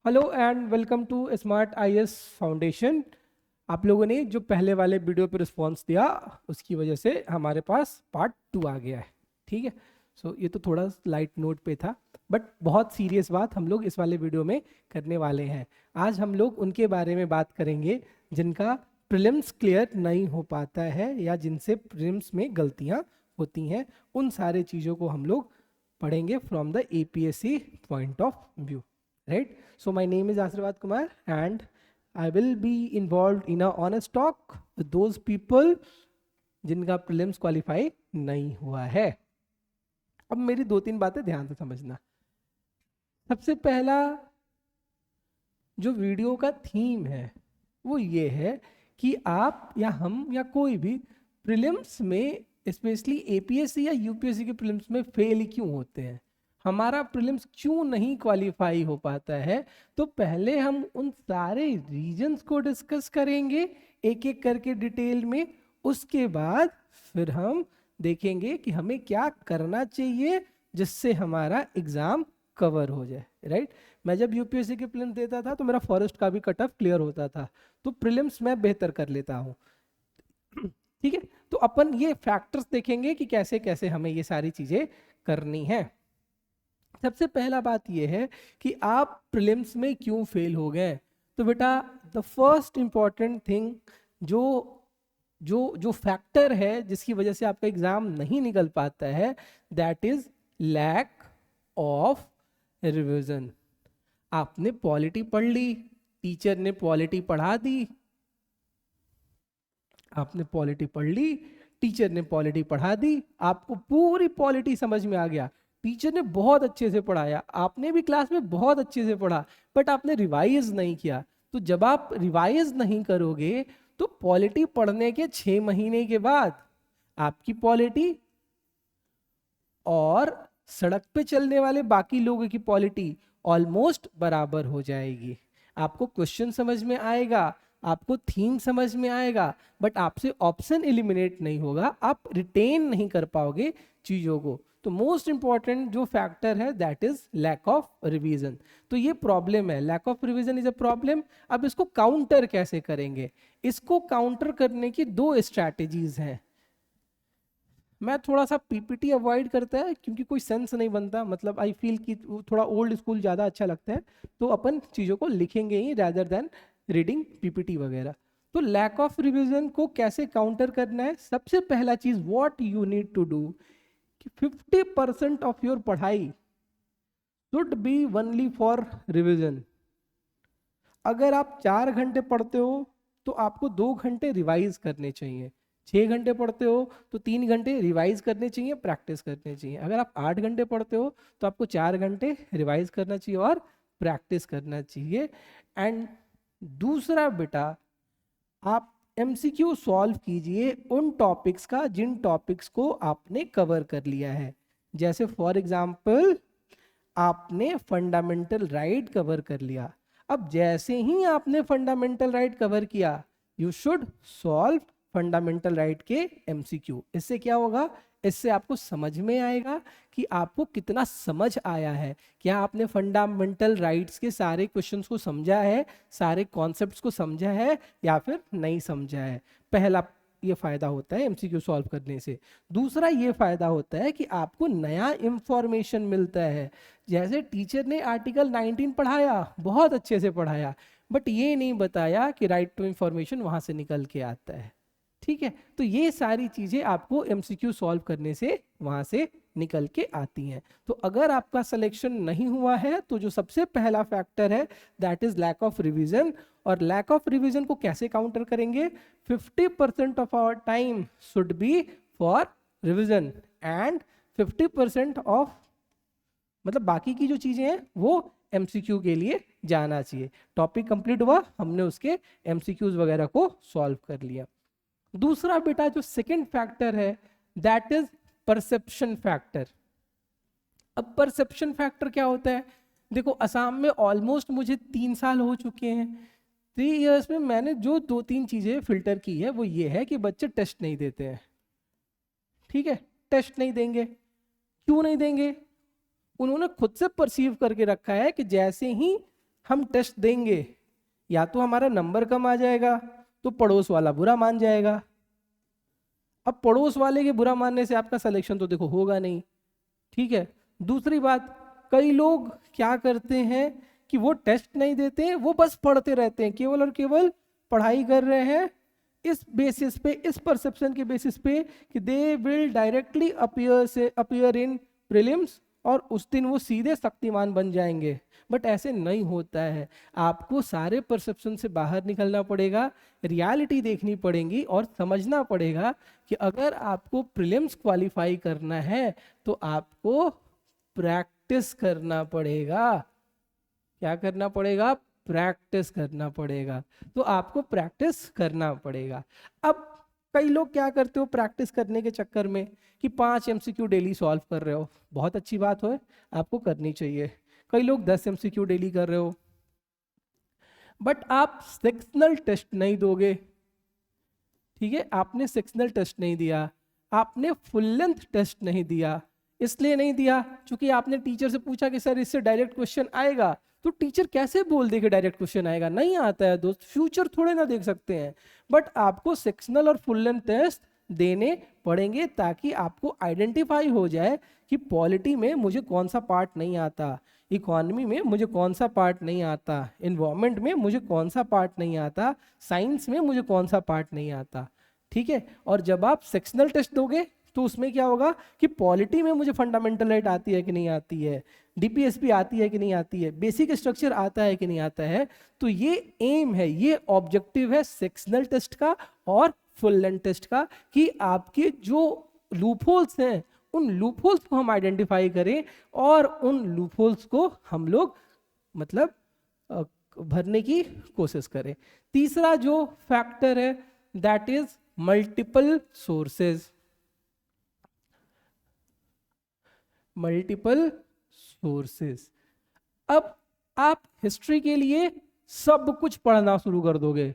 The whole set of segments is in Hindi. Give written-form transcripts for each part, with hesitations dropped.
Hello and welcome to smart IAS foundation. आप लोगों ने जो पहले वाले वीडियो पे रिस्पांस दिया उसकी वजह से हमारे पास पार्ट 2 आ गया है। ठीक है। ये तो थोड़ा लाइट नोट पे था, बट बहुत सीरियस बात हम लोग इस वाले वीडियो में करने वाले हैं। आज हम लोग उनके बारे में बात करेंगे जिनका प्रीलिम्स क्लियर नहीं हो पाता है या जिनसे प्रीलिम्स में गलतियां होती हैं। उन सारे चीज़ों को हम लोग पढ़ेंगे from the APSC point of view, right? So my name is Asirvad Kumar and I will be involved in a honest talk with those people जिनका prelims qualify नहीं हुआ है। अब मेरी दो तीन बातें ध्यान से समझना। सबसे पहला जो वीडियो का थीम है वो ये है कि आप या हम या कोई भी प्रीलिम्स में, स्पेशली एपीएससी या यूपीएससी के प्रीलिम्स में फेल क्यों होते हैं, हमारा प्रीलिम्स क्यों नहीं क्वालिफाई हो पाता है। तो पहले हम उन सारे रीजंस को डिस्कस करेंगे एक एक करके डिटेल में। उसके बाद फिर हम देखेंगे कि हमें क्या करना चाहिए जिससे हमारा एग्जाम कवर हो जाए, राइट? मैं जब यूपीएससी के प्रीलिम्स देता था तो मेरा फॉरेस्ट का भी कट ऑफ क्लियर होता था, तो प्रीलिम्स मैं बेहतर कर लेता हूँ। ठीक है, तो अपन ये फैक्टर्स देखेंगे कि कैसे कैसे हमें ये सारी चीजें करनी है। सबसे पहला बात ये है कि आप प्रीलिम्स में क्यों फेल हो गए। तो बेटा द फर्स्ट इंपॉर्टेंट थिंग जो जो जो फैक्टर है जिसकी वजह से आपका एग्जाम नहीं निकल पाता है, that is lack of revision. आपने पॉलिटी पढ़ ली, टीचर ने पॉलिटी पढ़ा दी, आपने पॉलिटी पढ़ ली, टीचर ने पॉलिटी पढ़ा दी, आपको पूरी पॉलिटी समझ में आ गया, टीचर ने बहुत अच्छे से पढ़ाया, आपने भी क्लास में बहुत अच्छे से पढ़ा, बट आपने रिवाइज नहीं किया। तो जब आप रिवाइज नहीं करोगे तो पॉलिटी पढ़ने के 6 महीने के बाद आपकी पॉलिटी और सड़क पे चलने वाले बाकी लोगों की पॉलिटी ऑलमोस्ट बराबर हो जाएगी। आपको क्वेश्चन समझ में आएगा, आपको थीम समझ में आएगा, बट आपसे ऑप्शन एलिमिनेट नहीं होगा, आप रिटेन नहीं कर पाओगे चीजों को। तो मोस्ट इंपॉर्टेंट जो फैक्टर है that is lack of revision. तो ये प्रॉब्लम है, lack of revision is a problem. अब इसको काउंटर कैसे करेंगे? इसको काउंटर करने की दो स्ट्रैटेजीज हैं। मैं थोड़ा सा पीपीटी अवॉइड करता है क्योंकि कोई सेंस नहीं बनता, मतलब आई फील कि थोड़ा ओल्ड स्कूल ज़्यादा अच्छा लगता है, तो अपन चीज़ों को लिखेंगे ही रैदर देन रीडिंग पीपीटी वगैरह। तो लैक ऑफ रिवीजन को कैसे काउंटर करना है? सबसे पहला चीज़ what you need to do कि 50% ऑफ योर पढ़ाई should be only for revision. अगर आप 4 घंटे पढ़ते हो तो आपको 2 घंटे रिवाइज करने चाहिए। 6 घंटे पढ़ते हो तो 3 घंटे रिवाइज करने चाहिए, प्रैक्टिस करने चाहिए। अगर आप 8 घंटे पढ़ते हो तो आपको 4 घंटे रिवाइज करना चाहिए और प्रैक्टिस करना चाहिए। एंड दूसरा बेटा, आप एमसीक्यू सॉल्व कीजिए उन टॉपिक्स का जिन टॉपिक्स को आपने कवर कर लिया है। जैसे फॉर एग्जाम्पल आपने फंडामेंटल राइट कवर कर लिया। अब जैसे ही आपने फंडामेंटल राइट कवर किया, you should solve fundamental right के एमसीक्यू। इससे क्या होगा? इससे आपको समझ में आएगा कि आपको कितना समझ आया है, क्या आपने फंडामेंटल राइट्स के सारे क्वेश्चंस को समझा है, सारे कॉन्सेप्ट्स को समझा है या फिर नहीं समझा है। पहला ये फायदा होता है एमसीक्यू सॉल्व करने से। दूसरा ये फायदा होता है कि आपको नया इंफॉर्मेशन मिलता है। जैसे टीचर ने आर्टिकल 19 पढ़ाया, बहुत अच्छे से पढ़ाया, बट ये नहीं बताया कि राइट टू इंफॉर्मेशन वहां से निकल के आता है। ठीक है, तो ये सारी चीजें आपको एमसीक्यू सॉल्व करने से वहां से निकल के आती हैं। तो अगर आपका सिलेक्शन नहीं हुआ है तो जो सबसे पहला फैक्टर है that is lack of revision. और लैक ऑफ रिवीजन को कैसे काउंटर करेंगे? 50% of our time should be for revision and 50% of, मतलब बाकी की जो चीजें हैं वो एमसीक्यू के लिए जाना चाहिए। टॉपिक कंप्लीट हुआ, हमने उसके एमसीक्यूज वगैरह को सॉल्व कर लिया। दूसरा बेटा जो सेकंड फैक्टर है दैट इज परसेप्शन फैक्टर। अब परसेप्शन फैक्टर क्या होता है? देखो असम में ऑलमोस्ट मुझे 3 साल हो चुके हैं। 3 इयर्स में मैंने जो 2-3 चीजें फिल्टर की है वो ये है कि बच्चे टेस्ट नहीं देते हैं। ठीक है, टेस्ट नहीं देंगे। क्यों नहीं देंगे? उन्होंने खुद से परसीव करके रखा है कि जैसे ही हम टेस्ट देंगे, या तो हमारा नंबर कम आ जाएगा तो पड़ोस वाला बुरा मान जाएगा। अब पड़ोस वाले के बुरा मानने से आपका सिलेक्शन तो देखो होगा नहीं, ठीक है। दूसरी बात, कई लोग क्या करते हैं कि वो टेस्ट नहीं देते, वो बस पढ़ते रहते हैं, केवल और केवल पढ़ाई कर रहे हैं इस बेसिस पे, इस परसेप्शन के बेसिस पे कि they will directly appear in prelims और उस दिन वो सीधे शक्तिमान बन जाएंगे। बट ऐसे नहीं होता है, आपको सारे परसेप्शन से बाहर निकलना पड़ेगा, रियलिटी देखनी पड़ेगी और समझना पड़ेगा कि अगर आपको प्रीलिम्स क्वालिफाई करना है तो आपको प्रैक्टिस करना पड़ेगा। क्या करना पड़ेगा? प्रैक्टिस करना पड़ेगा। तो आपको प्रैक्टिस करना पड़ेगा। अब कई लोग क्या करते हो प्रैक्टिस करने के चक्कर में कि 5 MCQ डेली सॉल्व कर रहे हो, बहुत अच्छी बात हो, आपको करनी चाहिए। कई लोग 10 MCQ डेली कर रहे हो, बट आप सेक्शनल टेस्ट नहीं दोगे, ठीक है। आपने सेक्शनल टेस्ट नहीं दिया, आपने फुल लेंथ टेस्ट नहीं दिया। इसलिए नहीं दिया क्योंकि आपने टीचर से पूछा कि सर इससे डायरेक्ट क्वेश्चन आएगा, तो टीचर कैसे बोल दे कि डायरेक्ट क्वेश्चन आएगा? नहीं आता है दोस्त, फ्यूचर थोड़े ना देख सकते हैं। बट आपको सेक्शनल और फुल लेंथ टेस्ट देने पड़ेंगे ताकि आपको आइडेंटिफाई हो जाए कि पॉलिटी में मुझे कौन सा पार्ट नहीं आता, इकोनॉमी में मुझे कौन सा पार्ट नहीं आता, एनवायरनमेंट में मुझे कौन सा पार्ट नहीं आता, साइंस में मुझे कौन सा पार्ट नहीं आता, ठीक है। और जब आप सेक्शनल टेस्ट दोगे तो उसमें क्या होगा कि पॉलिटी में मुझे फंडामेंटल राइट आती है कि नहीं आती है, डीपीएसपी आती है कि नहीं आती है, बेसिक स्ट्रक्चर आता है कि नहीं आता है। तो ये एम है, ये ऑब्जेक्टिव है सेक्शनल टेस्ट का और फुल लेंथ टेस्ट का कि आपके जो लूपहोल्स हैं उन लूपहोल्स को हम आइडेंटिफाई करें और उन लूपहोल्स को हम लोग मतलब भरने की कोशिश करें। तीसरा जो फैक्टर है that is multiple sources. Multiple sources. अब आप हिस्ट्री के लिए सब कुछ पढ़ना शुरू कर दोगे,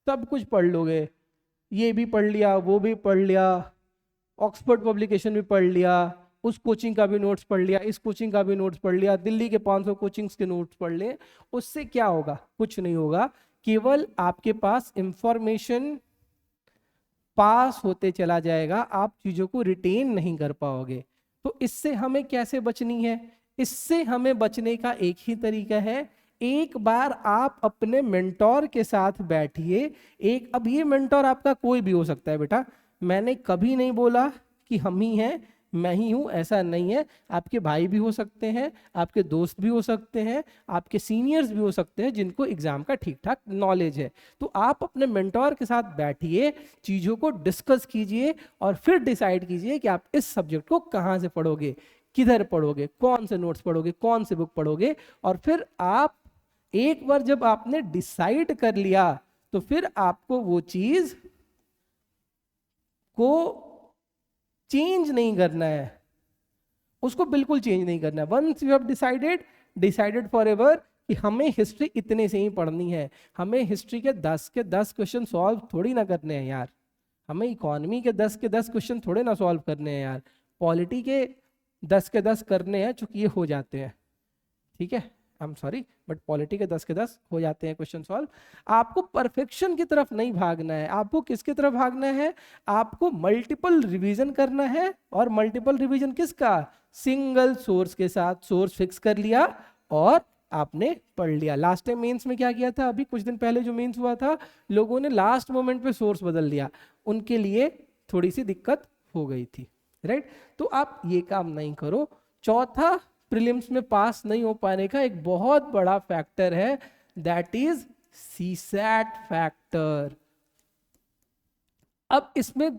सब कुछ पढ़ लोगे, ये भी पढ़ लिया, वो भी पढ़ लिया, ऑक्सफोर्ड पब्लिकेशन भी पढ़ लिया, उस कोचिंग का भी नोट्स पढ़ लिया, इस कोचिंग का भी नोट्स पढ़ लिया, दिल्ली के 500 कोचिंग्स के नोट्स पढ़ लिए। उससे क्या होगा? कुछ नहीं होगा, केवल आपके पास इंफॉर्मेशन पास होते चला जाएगा, आप चीजों को रिटेन नहीं कर पाओगे। तो इससे हमें कैसे बचनी है? इससे हमें बचने का एक ही तरीका है, एक बार आप अपने मेंटोर के साथ बैठिए। अब ये मेंटोर आपका कोई भी हो सकता है बेटा, मैंने कभी नहीं बोला कि हम ही हैं, मैं ही हूं, ऐसा नहीं है। आपके भाई भी हो सकते हैं, आपके दोस्त भी हो सकते हैं, आपके सीनियर्स भी हो सकते हैं जिनको एग्जाम का ठीक ठाक नॉलेज है। तो आप अपने मेंटोर के साथ बैठिए, चीज़ों को डिस्कस कीजिए और फिर डिसाइड कीजिए कि आप इस सब्जेक्ट को कहाँ से पढ़ोगे, किधर पढ़ोगे, कौन से नोट्स पढ़ोगे, कौन से बुक पढ़ोगे। और फिर आप एक बार जब आपने डिसाइड कर लिया तो फिर आपको वो चीज को चेंज नहीं करना है, उसको बिल्कुल चेंज नहीं करना है। Once you have decided forever कि हमें हिस्ट्री इतने से ही पढ़नी है, हमें हिस्ट्री के 10 क्वेश्चन सॉल्व थोड़ी ना करने हैं यार, हमें इकोनॉमी के 10 क्वेश्चन थोड़े ना सॉल्व करने हैं यार, पॉलिटी के 10 करने हैं, चूंकि ये हो जाते हैं, ठीक है, I am sorry, but polity के 10 हो जाते हैं क्वेश्चन सॉल्व। आपको परफेक्शन की तरफ नहीं भागना है, आपको किसकी तरफ भागना है? आपको मल्टीपल रिवीजन करना है। और मल्टीपल रिवीजन किसका? सिंगल सोर्स के साथ। सोर्स फिक्स कर लिया और आपने पढ़ लिया। लास्ट टाइम मेंस में क्या किया था? अभी कुछ दिन पहले जो मेंस हुआ था, लोगों ने लास्ट मोमेंट पे सोर्स बदल लिया, उनके लिए थोड़ी सी दिक्कत हो गई थी, राइट। तो आप ये काम नहीं करो। चौथा प्रीलिम्स में पास नहीं हो पाने का एक बहुत बड़ा फैक्टर है, दैट इज सीसैट फैक्टर। अब इसमें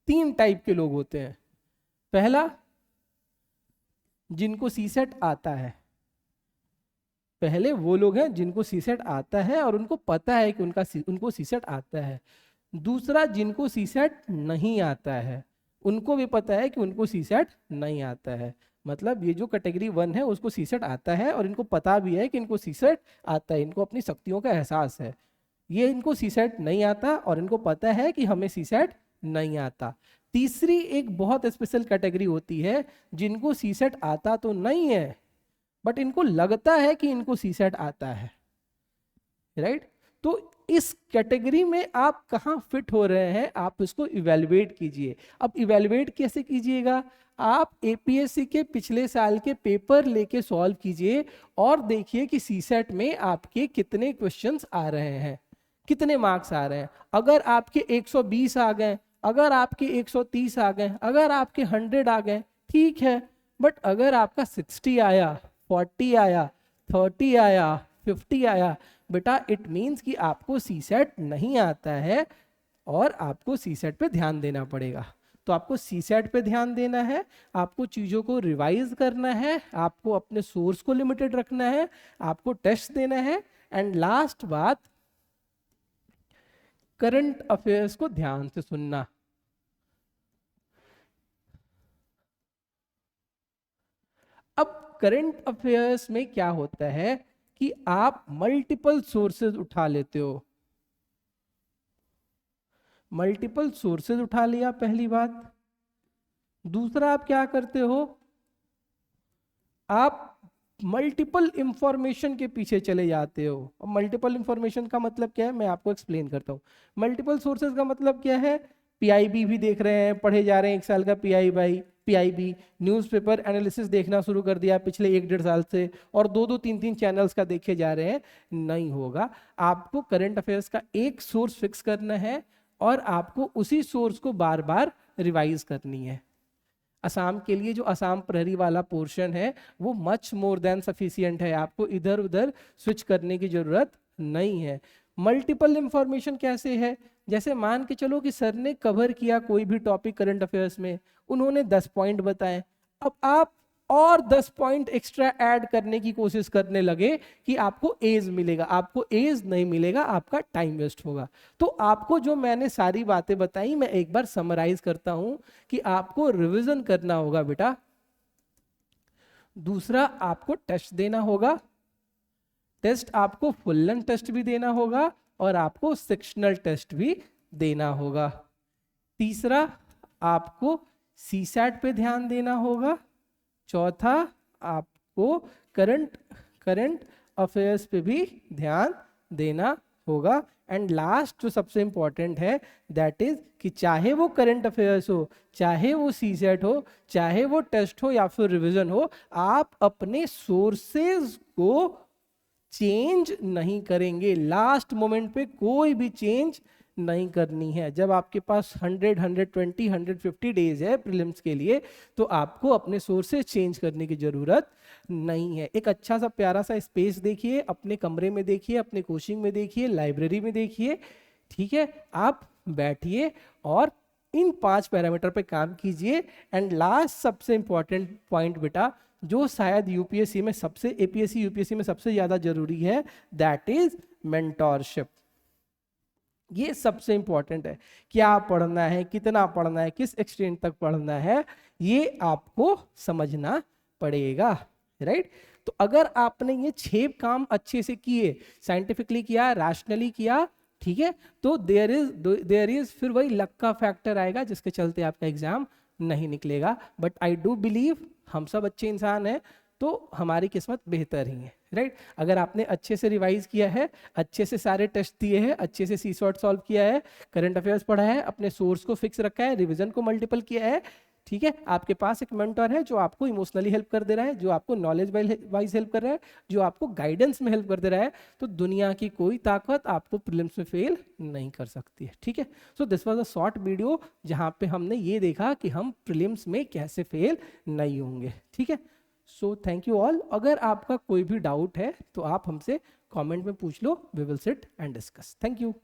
3 टाइप के लोग होते हैं। पहला, जिनको सीसैट आता है, पहले वो लोग हैं जिनको सीसैट आता है और उनको पता है कि उनको सीसैट आता है। दूसरा, जिनको सीसैट नहीं आता है, उनको भी पता है कि उनको सीसैट नहीं आता है। मतलब ये जो कैटेगरी 1 है उसको सीसैट आता है और इनको पता भी है कि इनको सीसैट आता है, इनको अपनी शक्तियों का एहसास है। ये इनको सीसैट नहीं आता और इनको पता है कि हमें सीसैट नहीं आता। तीसरी एक बहुत स्पेशल कैटेगरी होती है जिनको सीसेट आता तो नहीं है बट इनको लगता है कि इनको सीसेट आता है, राइट? तो इस कैटेगरी में आप कहाँ फिट हो रहे हैं, आप इसको इवेलुएट कीजिए। अब इवेलुएट कैसे कीजिएगा? आप एपीएससी के पिछले साल के पेपर लेके सॉल्व कीजिए और देखिए कि सीसेट में आपके कितने क्वेश्चंस आ रहे हैं, कितने मार्क्स आ रहे हैं। अगर आपके 120 आ गए, अगर आपके 130 आ गए, अगर आपके 100 आ गए, ठीक है। बट अगर आपका 60 आया, 40 आया, 30 आया, 50 आया, बेटा इट मीन्स कि आपको सीसेट नहीं आता है और आपको सीसेट पे ध्यान देना पड़ेगा। तो आपको सीसेट पे ध्यान देना है, आपको चीज़ों को रिवाइज करना है, आपको अपने सोर्स को लिमिटेड रखना है, आपको टेस्ट देना है। एंड लास्ट बात, करंट अफेयर्स को ध्यान से सुनना। अब करंट अफेयर्स में क्या होता है कि आप मल्टीपल सोर्सेज उठा लेते हो। मल्टीपल सोर्सेज उठा लिया, पहली बात। दूसरा, आप क्या करते हो, आप मल्टीपल इंफॉर्मेशन के पीछे चले जाते हो। और मल्टीपल इंफॉर्मेशन का मतलब क्या है, मैं आपको एक्सप्लेन करता हूँ। मल्टीपल सोर्सेज का मतलब क्या है, पीआईबी भी देख रहे हैं, पढ़े जा रहे हैं 1 साल का पीआईबी, न्यूज़पेपर एनालिसिस देखना शुरू कर दिया पिछले 1-1.5 साल से, और 2-2, 3-3 चैनल्स का देखे जा रहे हैं। नहीं होगा। आपको करंट अफेयर्स का एक सोर्स फिक्स करना है और आपको उसी सोर्स को बार बार रिवाइज करनी है। असम के लिए जो असम प्रहरी वाला पोर्शन है वो मच मोर देन सफिशिएंट है, आपको इधर उधर स्विच करने की जरूरत नहीं है। मल्टीपल इंफॉर्मेशन कैसे है, जैसे मान के चलो कि सर ने कवर किया कोई भी टॉपिक करंट अफेयर्स में, उन्होंने 10 पॉइंट बताए, अब आप और 10 पॉइंट एक्स्ट्रा ऐड करने की कोशिश करने लगे कि आपको एज मिलेगा। आपको एज नहीं मिलेगा, आपका टाइम वेस्ट होगा। तो आपको जो मैंने सारी बातें बताई, मैं एक बार समराइज करता हूं कि आपको रिवीजन करना होगा बेटा। दूसरा, आपको टेस्ट देना होगा। टेस्ट आपको फुल लेंथ टेस्ट भी देना होगा और आपको सेक्शनल टेस्ट भी देना होगा। तीसरा, आपको सीसैट पे ध्यान देना होगा। चौथा, आपको करंट अफेयर्स पे भी ध्यान देना होगा। एंड लास्ट जो सबसे इंपॉर्टेंट है, दैट इज कि चाहे वो करंट अफेयर्स हो, चाहे वो सीसेट हो, चाहे वो टेस्ट हो या फिर रिवीजन हो, आप अपने सोर्सेज को चेंज नहीं करेंगे। लास्ट मोमेंट पे कोई भी चेंज नहीं करनी है। जब आपके पास 100, 120, 150 डेज है प्रीलिम्स के लिए, तो आपको अपने सोर्सेज चेंज करने की जरूरत नहीं है। एक अच्छा सा प्यारा सा स्पेस देखिए, अपने कमरे में देखिए, अपने कोचिंग में देखिए, लाइब्रेरी में देखिए, ठीक है? आप बैठिए और इन 5 पैरामीटर पे काम कीजिए। एंड लास्ट सबसे इंपॉर्टेंट पॉइंट बेटा, जो शायद यूपीएससी में सबसे, एपीएससी यूपीएससी में सबसे ज्यादा जरूरी है, दैट इज मेंटोरशिप। ये सबसे इंपॉर्टेंट है। क्या पढ़ना है, कितना पढ़ना है, किस एक्सटेंट तक पढ़ना है, ये आपको समझना पड़ेगा, राइट? तो अगर आपने ये 6 काम अच्छे से किए, साइंटिफिकली किया, रैशनली किया, ठीक है, तो देयर इज फिर वही लक का फैक्टर आएगा जिसके चलते आपका एग्जाम नहीं निकलेगा। बट आई डू बिलीव हम सब अच्छे इंसान हैं, तो हमारी किस्मत बेहतर ही है, राइट? अगर आपने अच्छे से रिवाइज किया है, अच्छे से सारे टेस्ट दिए हैं, अच्छे से सीसॉट सॉल्व किया है, करंट अफेयर्स पढ़ा है, अपने सोर्स को फिक्स रखा है, रिवीजन को मल्टीपल किया है, ठीक है, आपके पास एक मेंटर है जो आपको इमोशनली हेल्प कर दे रहा है, जो आपको नॉलेज वाइज हेल्प कर रहा है, जो आपको गाइडेंस में हेल्प कर दे रहा है, तो दुनिया की कोई ताकत आपको प्रीलिम्स में फेल नहीं कर सकती है, ठीक है? So this was a short video जहां पे हमने ये देखा कि हम प्रीलिम्स में कैसे फेल नहीं होंगे, ठीक है? So thank you all. अगर आपका कोई भी डाउट है तो आप हमसे कमेंट में पूछ लो, we will sit and discuss. Thank you.